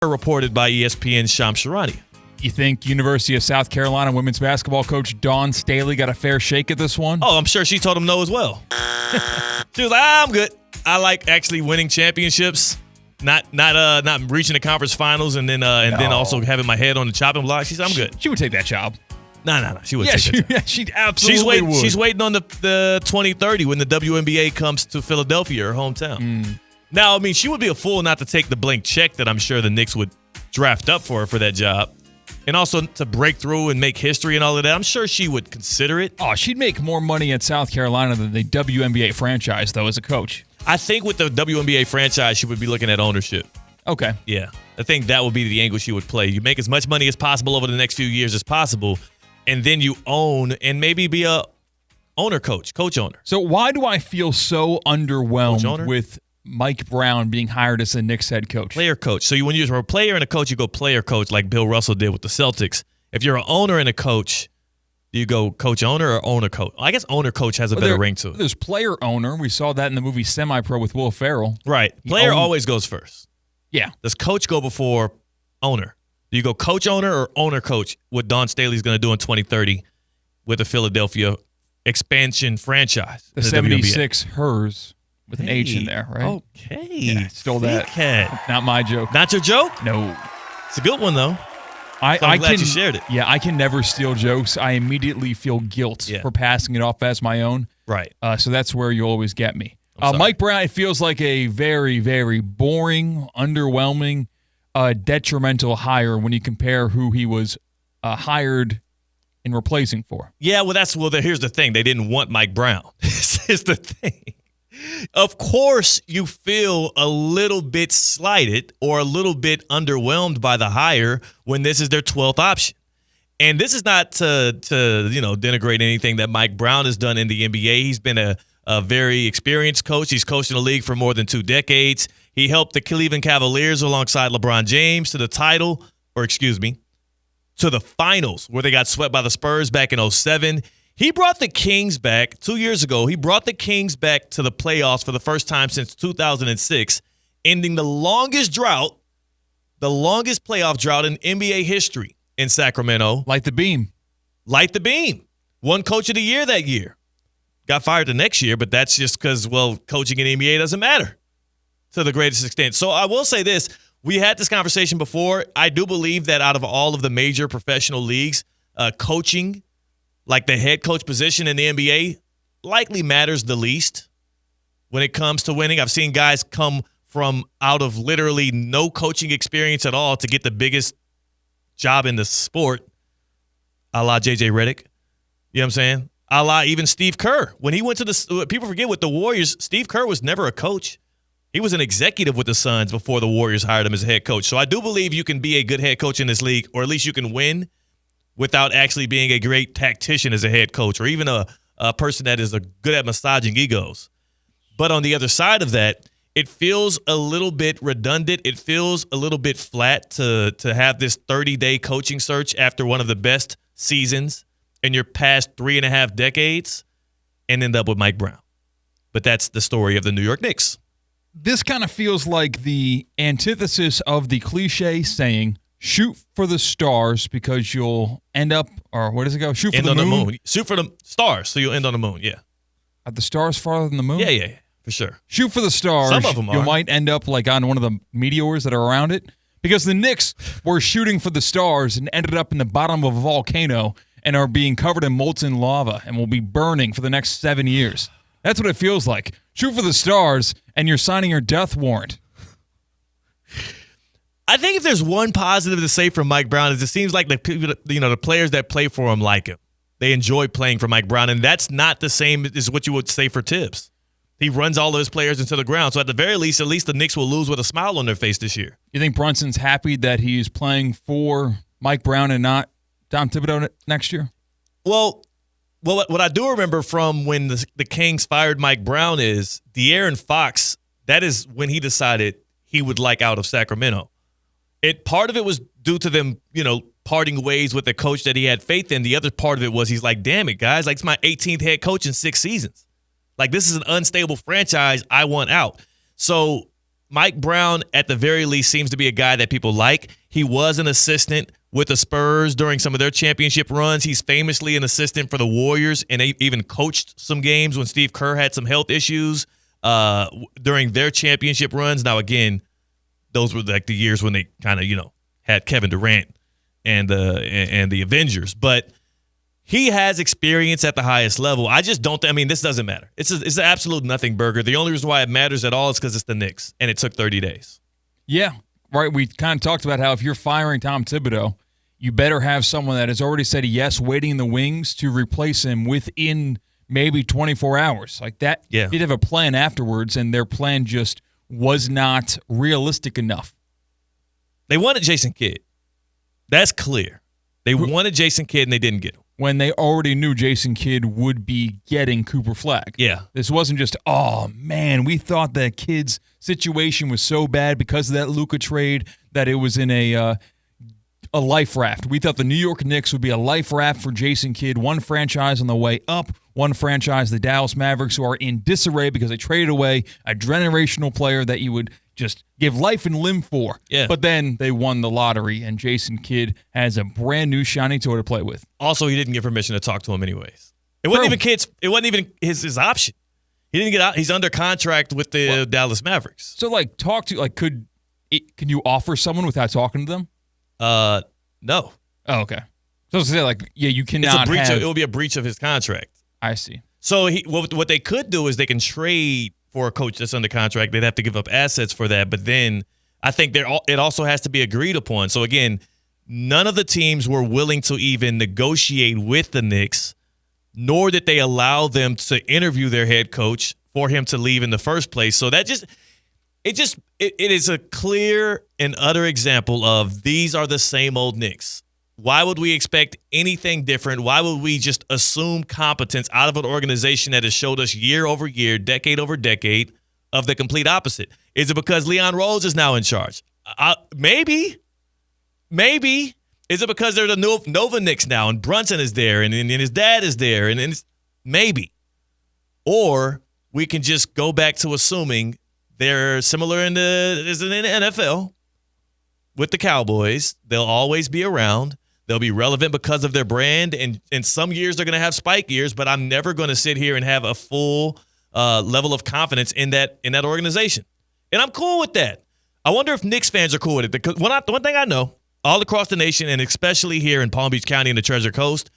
Reported by ESPN's Shams Charania. You think University of South Carolina women's basketball coach Dawn Staley got a fair shake at this one? Oh, I'm sure she told him no as well. She was like, I'm good. I like actually winning championships, not reaching the conference finals and then also having my head on the chopping block. She said, I'm good. She would take that job. No. She would take that job. Yeah, she absolutely would. She's waiting on the 2030 when the WNBA comes to Philadelphia, her hometown. Now, I mean, she would be a fool not to take the blank check that I'm sure the Knicks would draft up for her for that job. And also to break through and make history and all of that. I'm sure she would consider it. Oh, she'd make more money at South Carolina than the WNBA franchise, though, as a coach. I think with the WNBA franchise, she would be looking at ownership. Okay. Yeah. I think that would be the angle she would play. You make as much money as possible over the next few years as possible, and then you own and maybe be a coach owner. So why do I feel so underwhelmed with Mike Brown being hired as the Knicks head coach? Player coach. So when you're a player and a coach, you go player coach like Bill Russell did with the Celtics. If you're an owner and a coach, do you go coach owner or owner coach? I guess owner coach has a better ring to it. There's player owner. We saw that in the movie Semi-Pro with Will Ferrell. Right. Player always goes first. Yeah. Does coach go before owner? Do you go coach owner or owner coach? What Dawn Staley's going to do in 2030 with the Philadelphia expansion franchise. The 76 hers. With an H in there, right? Okay. Yeah, stole that. Not my joke. Not your joke? No. It's a good one, though. I'm glad you shared it. Yeah, I can never steal jokes. I immediately feel guilt for passing it off as my own. Right. So that's where you always get me. Mike Brown, it feels like a very, very boring, underwhelming, detrimental hire when you compare who he was hired and replacing for. Yeah, here's the thing. They didn't want Mike Brown. This is the thing. Of course, you feel a little bit slighted or a little bit underwhelmed by the hire when this is their 12th option. And this is not to denigrate anything that Mike Brown has done in the NBA. He's been a very experienced coach. He's coached in the league for more than 2 decades. He helped the Cleveland Cavaliers alongside LeBron James to the finals where they got swept by the Spurs back in 2007. He brought the Kings back 2 years ago. He brought the Kings back to the playoffs for the first time since 2006, ending the longest playoff drought in NBA history in Sacramento. Light the beam. Won Coach of the Year that year. Got fired the next year, but that's just because, coaching in the NBA doesn't matter to the greatest extent. So I will say this. We had this conversation before. I do believe that out of all of the major professional leagues, coaching, like the head coach position in the NBA, likely matters the least when it comes to winning. I've seen guys come from out of literally no coaching experience at all to get the biggest job in the sport, a la J.J. Redick. You know what I'm saying? A la even Steve Kerr. When he went to people forget with the Warriors, Steve Kerr was never a coach. He was an executive with the Suns before the Warriors hired him as a head coach. So I do believe you can be a good head coach in this league, or at least you can win without actually being a great tactician as a head coach, or even a person that is good at massaging egos. But on the other side of that, it feels a little bit redundant. It feels a little bit flat to have this 30-day coaching search after one of the best seasons in your past 3.5 decades and end up with Mike Brown. But that's the story of the New York Knicks. This kind of feels like the antithesis of the cliche saying, shoot for the stars because you'll end up, or what does it go? Shoot for the moon. Shoot for the stars so you'll end on the moon, yeah. Are the stars farther than the moon? Yeah, for sure. Shoot for the stars. Some of them you might end up like on one of the meteors that are around it. Because the Knicks were shooting for the stars and ended up in the bottom of a volcano and are being covered in molten lava and will be burning for the next 7 years. That's what it feels like. Shoot for the stars and you're signing your death warrant. I think if there's one positive to say from Mike Brown is it seems like the players that play for him like him. They enjoy playing for Mike Brown, and that's not the same as what you would say for Tibbs. He runs all of his players into the ground. So at the very least, at least the Knicks will lose with a smile on their face this year. You think Brunson's happy that he's playing for Mike Brown and not Tom Thibodeau next year? Well, what I do remember from when the Kings fired Mike Brown is De'Aaron Fox. That is when he decided he would like out of Sacramento. Part of it was due to them, parting ways with the coach that he had faith in. The other part of it was he's like, damn it, guys, like it's my 18th head coach in 6 seasons. Like this is an unstable franchise. I want out. So Mike Brown, at the very least, seems to be a guy that people like. He was an assistant with the Spurs during some of their championship runs. He's famously an assistant for the Warriors, and they even coached some games when Steve Kerr had some health issues during their championship runs. Now, again, those were like the years when they kind of, had Kevin Durant and the Avengers. But he has experience at the highest level. I just don't this doesn't matter. It's an absolute nothing burger. The only reason why it matters at all is because it's the Knicks, and it took 30 days. Yeah, right. We kind of talked about how if you're firing Tom Thibodeau, you better have someone that has already said yes, waiting in the wings to replace him within maybe 24 hours. Like that, yeah. They'd have a plan afterwards, and their plan just was not realistic enough. They wanted Jason Kidd. That's clear. They wanted Jason Kidd, and they didn't get him. When they already knew Jason Kidd would be getting Cooper Flag. Yeah. This wasn't just, oh, man, we thought that Kidd's situation was so bad because of that Luka trade that it was in a life raft. We thought the New York Knicks would be a life raft for Jason Kidd, one franchise on the way up, one franchise, the Dallas Mavericks, who are in disarray because they traded away a generational player that you would just give life and limb for. Yeah. But then they won the lottery, and Jason Kidd has a brand new shiny toy to play with. Also, he didn't get permission to talk to him anyways. It wasn't even Kidd's. It wasn't even his option. He didn't get out. He's under contract with the Dallas Mavericks. So, can you offer someone without talking to them? No. Oh, okay. So to say, you cannot. It will be a breach of his contract. I see. So what they could do is they can trade for a coach that's under contract. They'd have to give up assets for that. But then I think it also has to be agreed upon. So, again, none of the teams were willing to even negotiate with the Knicks, nor did they allow them to interview their head coach for him to leave in the first place. So that it is a clear and utter example of these are the same old Knicks. Why would we expect anything different? Why would we just assume competence out of an organization that has showed us year over year, decade over decade, of the complete opposite? Is it because Leon Rose is now in charge? Maybe. Is it because they're the Nova Knicks now and Brunson is there and his dad is there? And maybe. Or we can just go back to assuming they're similar in the NFL with the Cowboys. They'll always be around. They'll be relevant because of their brand, and some years they're going to have spike years, but I'm never going to sit here and have a full level of confidence in that organization. And I'm cool with that. I wonder if Knicks fans are cool with it. Because one thing I know, all across the nation, and especially here in Palm Beach County and the Treasure Coast,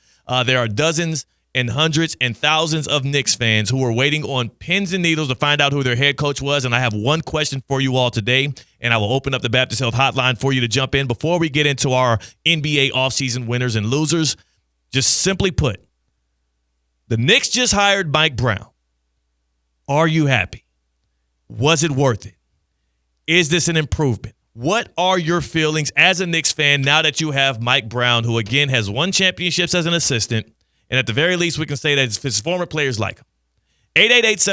there are dozens and hundreds and thousands of Knicks fans who are waiting on pins and needles to find out who their head coach was. And I have one question for you all today, and I will open up the Baptist Health Hotline for you to jump in before we get into our NBA offseason winners and losers. Just simply put, the Knicks just hired Mike Brown. Are you happy? Was it worth it? Is this an improvement? What are your feelings as a Knicks fan now that you have Mike Brown, who, again, has won championships as an assistant? And at the very least, we can say that his former players like him. 888-7